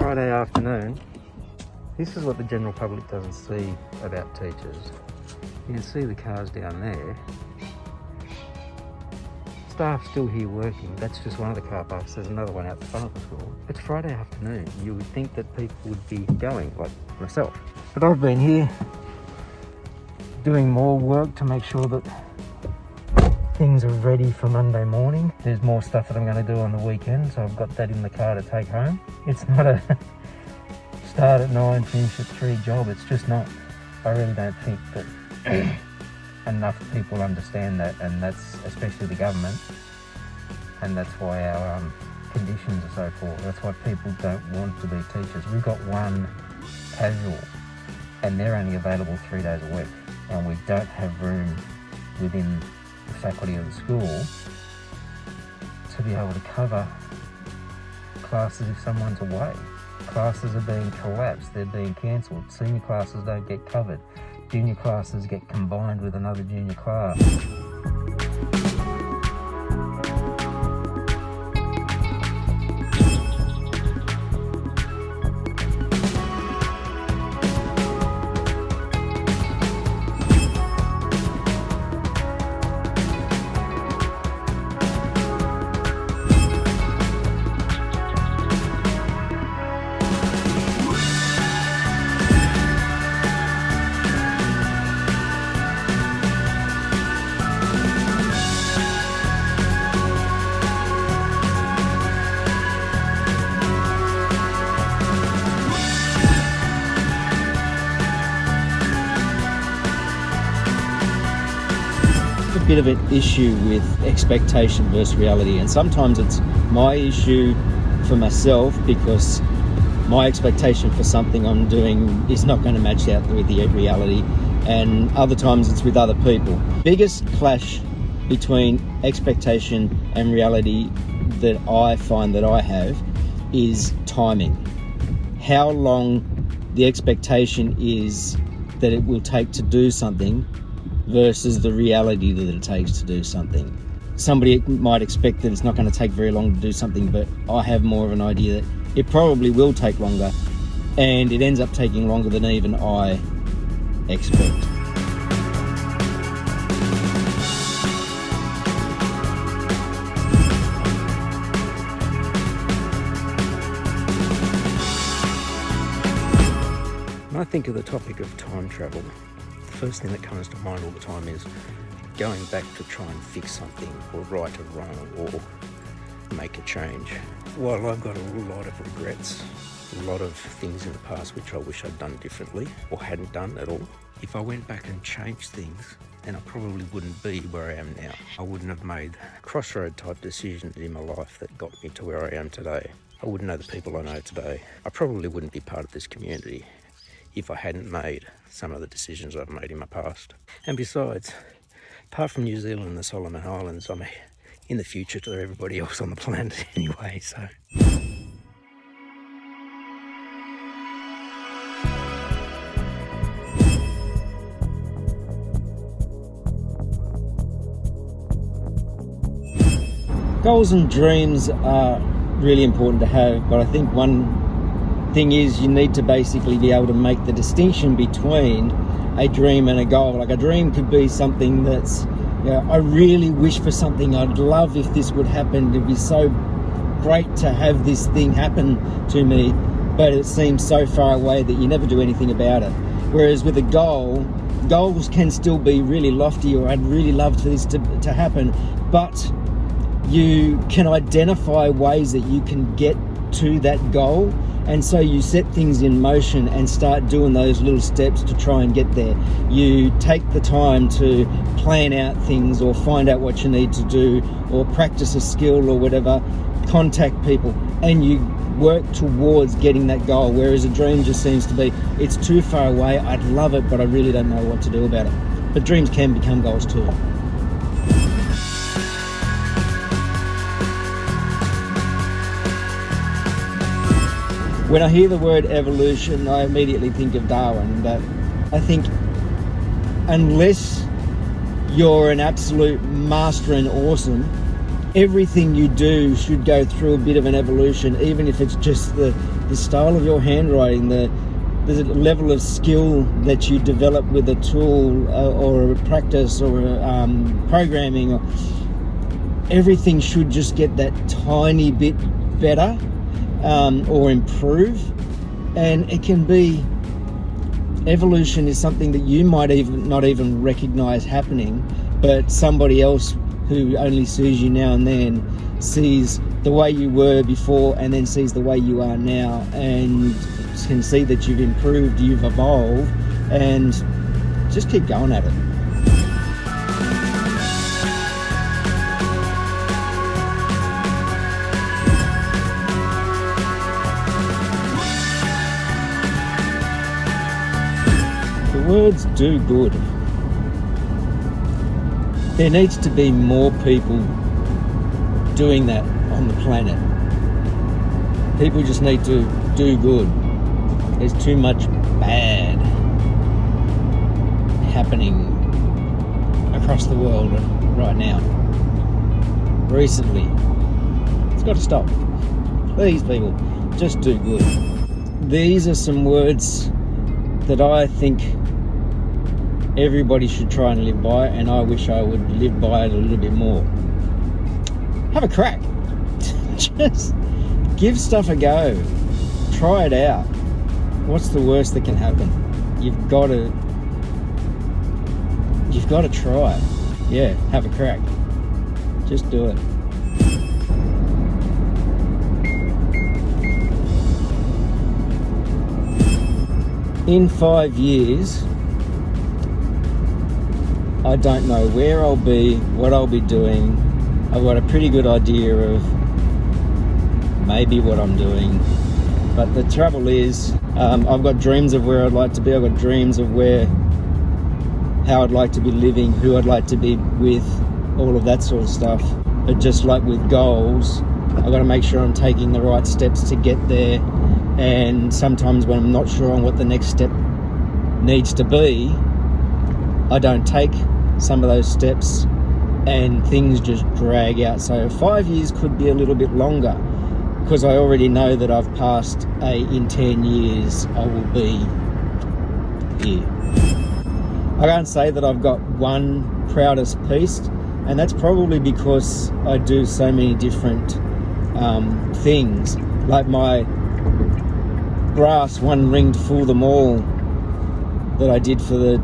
Friday afternoon. This is what the general public doesn't see about teachers. You can see the cars down there. Staff still here working. That's just one of the car parks. There's another one out the front of the school. It's Friday afternoon. You would think that people would be going, like myself. But I've been here doing more work to make sure that things are ready for Monday morning. There's more stuff that I'm going to do on the weekend, so I've got that in the car to take home. It's not a start at 9, finish at 3 job. It's just not. I really don't think that enough people understand that, and that's especially the government, and that's why our conditions are so poor. That's why people don't want to be teachers. We've got one casual and they're only available 3 days a week, and we don't have room within the faculty of the school to be able to cover classes if someone's away. Classes are being collapsed, they're being cancelled. Senior classes don't get covered. Junior classes get combined with another junior class. Bit of an issue with expectation versus reality, and sometimes it's my issue for myself because my expectation for something I'm doing is not going to match out with the reality, and other times it's with other people. Biggest clash between expectation and reality that I find that I have is timing. How long the expectation is that it will take to do something versus the reality that it takes to do something. Somebody might expect that it's not going to take very long to do something, but I have more of an idea that it probably will take longer, and it ends up taking longer than even I expect. When I think of the topic of time travel, the first thing that comes to mind all the time is going back to try and fix something, or right a wrong, or make a change. While I've got a lot of regrets, a lot of things in the past which I wish I'd done differently or hadn't done at all, if I went back and changed things, then I probably wouldn't be where I am now. I wouldn't have made crossroad type decisions in my life that got me to where I am today. I wouldn't know the people I know today. I probably wouldn't be part of this community if I hadn't made some of the decisions I've made in my past. And besides, apart from New Zealand and the Solomon Islands, I'm in the future to everybody else on the planet anyway, so. Goals and dreams are really important to have, but I think one thing is you need to basically be able to make the distinction between a dream and a goal. Like a dream could be something that's, you know, I really wish for something. I'd love if this would happen. It'd be so great to have this thing happen to me, but it seems so far away that you never do anything about it. Whereas with a goal, goals can still be really lofty, or I'd really love for this to happen, but you can identify ways that you can get to that goal. And so you set things in motion and start doing those little steps to try and get there. You take the time to plan out things, or find out what you need to do, or practice a skill or whatever, contact people, and you work towards getting that goal. Whereas a dream just seems to be, it's too far away, I'd love it, but I really don't know what to do about it. But dreams can become goals too. When I hear the word evolution, I immediately think of Darwin, but I think unless you're an absolute master and awesome, everything you do should go through a bit of an evolution, even if it's just the style of your handwriting, the level of skill that you develop with a tool or a practice or programming. Everything should just get that tiny bit better or improve. And it can be, evolution is something that you might not even recognize happening, but somebody else who only sees you now and then sees the way you were before and then sees the way you are now and can see that you've improved, you've evolved, and just keep going at it. The words do good. There needs to be more people doing that on the planet. People just need to do good. There's too much bad happening across the world right now. Recently. It's got to stop. Please, people, just do good. These are some words that I think everybody should try and live by, and I wish I would live by it a little bit more. Have a crack. Just give stuff a go. Try it out. What's the worst that can happen? You've got to try. Yeah, have a crack. Just do it. In 5 years, I don't know where I'll be, what I'll be doing. I've got a pretty good idea of maybe what I'm doing. But the trouble is, I've got dreams of where I'd like to be. I've got dreams of how I'd like to be living, who I'd like to be with, all of that sort of stuff. But just like with goals, I've got to make sure I'm taking the right steps to get there. And sometimes when I'm not sure on what the next step needs to be, I don't take some of those steps and things just drag out. So 5 years could be a little bit longer, because I already know that I've passed in 10 years I will be here. I can't say that I've got one proudest piece, and that's probably because I do so many different things. Like my brass one ring to fool them all that I did for the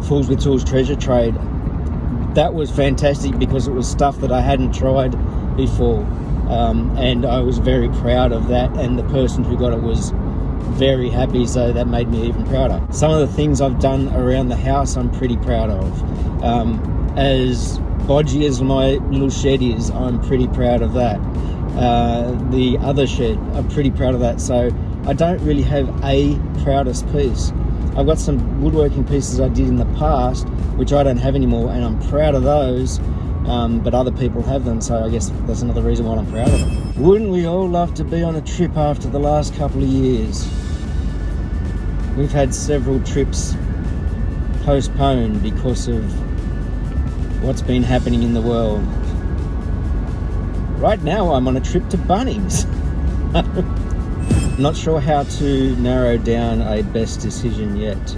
Fools with Tools treasure trade. That was fantastic because it was stuff that I hadn't tried before. And I was very proud of that, and the person who got it was very happy, so that made me even prouder. Some of the things I've done around the house I'm pretty proud of. As bodgy as my little shed is, I'm pretty proud of that. The other shed, I'm pretty proud of that. So I don't really have a proudest piece. I've got some woodworking pieces I did in the past, which I don't have anymore, and I'm proud of those. But other people have them, so I guess that's another reason why I'm proud of them. Wouldn't we all love to be on a trip after the last couple of years? We've had several trips postponed because of what's been happening in the world. Right now I'm on a trip to Bunnings. Not sure how to narrow down a best decision yet.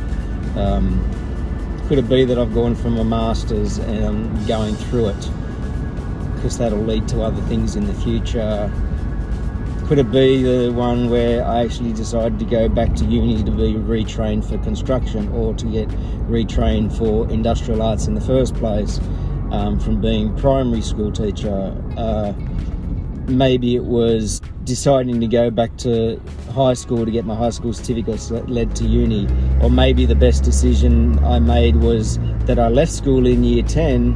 Could it be that I've gone from a master's and I'm going through it, because that'll lead to other things in the future? Could it be the one where I actually decided to go back to uni to be retrained for construction, or to get retrained for industrial arts in the first place, from being primary school teacher? Maybe it was deciding to go back to high school to get my high school certificates that led to uni. Or maybe the best decision I made was that I left school in year 10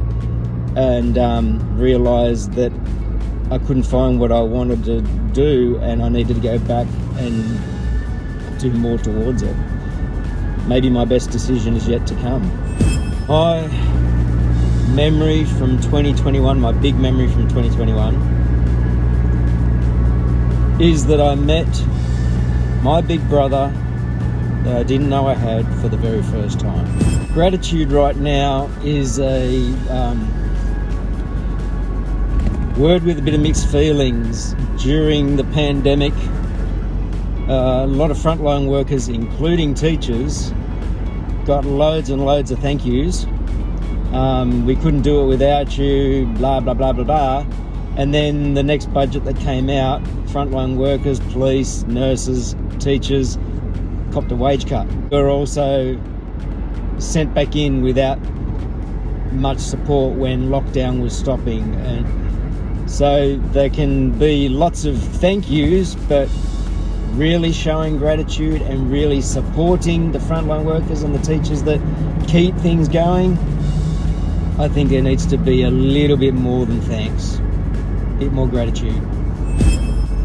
and realised that I couldn't find what I wanted to do, and I needed to go back and do more towards it. Maybe my best decision is yet to come. My memory from 2021, my big memory from 2021, is that I met my big brother that I didn't know I had for the very first time. Gratitude right now is word with a bit of mixed feelings. During the pandemic, a lot of frontline workers, including teachers, got loads and loads of thank yous. We couldn't do it without you, blah, blah, blah, blah, blah. And then the next budget that came out, frontline workers, police, nurses, teachers, copped a wage cut. We were also sent back in without much support when lockdown was stopping. And so there can be lots of thank yous, but really showing gratitude and really supporting the frontline workers and the teachers that keep things going, I think there needs to be a little bit more than thanks, a bit more gratitude.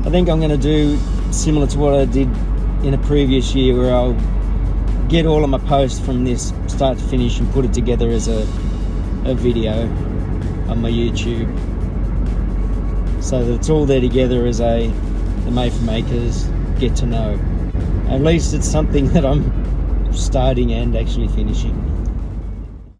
I think I'm going to do similar to what I did in a previous year, where I'll get all of my posts from this start to finish and put it together as a video on my YouTube, so that it's all there together as the Made for Makers get to know. At least it's something that I'm starting and actually finishing.